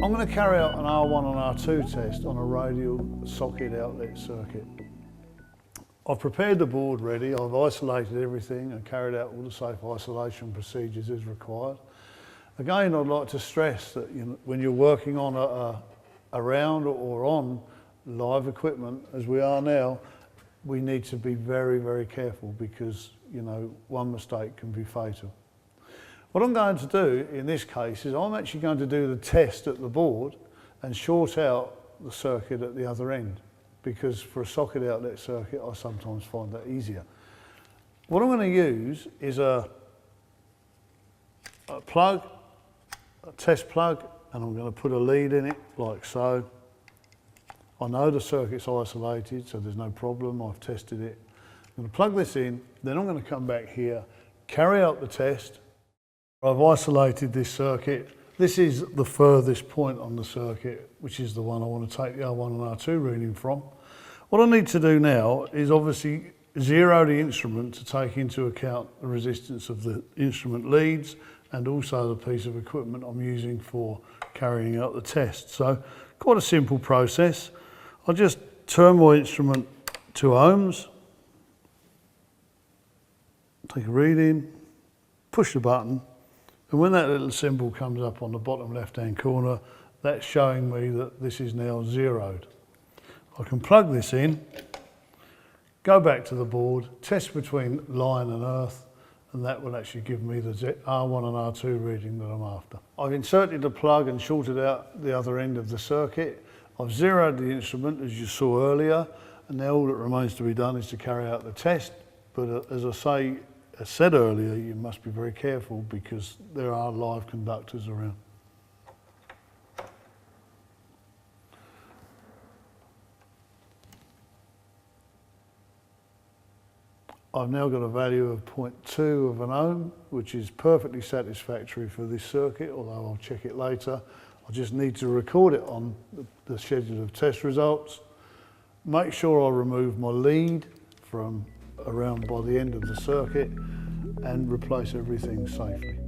I'm going to carry out an R1 and R2 test on a radial socket outlet circuit. I've prepared the board ready, I've isolated everything and carried out all the safe isolation procedures as required. Again, I'd like to stress that when you're working on around or on live equipment, as we are now, we need to be very, very careful because, one mistake can be fatal. What I'm going to do in this case is I'm actually going to do the test at the board and short out the circuit at the other end, because for a socket outlet circuit I sometimes find that easier. What I'm going to use is a plug, a test plug, and I'm going to put a lead in it like so. I know the circuit's isolated, so there's no problem, I've tested it. I'm going to plug this in, then I'm going to come back here, carry out the test. I've isolated this circuit. This is the furthest point on the circuit, which is the one I want to take the R1 and R2 reading from. What I need to do now is obviously zero the instrument to take into account the resistance of the instrument leads and also the piece of equipment I'm using for carrying out the test. So quite a simple process. I'll just turn my instrument to ohms, take a reading, push the button, and when that little symbol comes up on the bottom left-hand corner, that's showing me that this is now zeroed. I can plug this in, go back to the board, test between line and earth, and that will actually give me the R1 and R2 reading that I'm after. I've inserted the plug and shorted out the other end of the circuit. I've zeroed the instrument, as you saw earlier, and now all that remains to be done is to carry out the test. But as I said earlier, you must be very careful because there are live conductors around. I've now got a value of 0.2 of an ohm, which is perfectly satisfactory for this circuit, although I'll check it later. I just need to record it on the schedule of test results. Make sure I remove my lead from around by the end of the circuit and replace everything safely.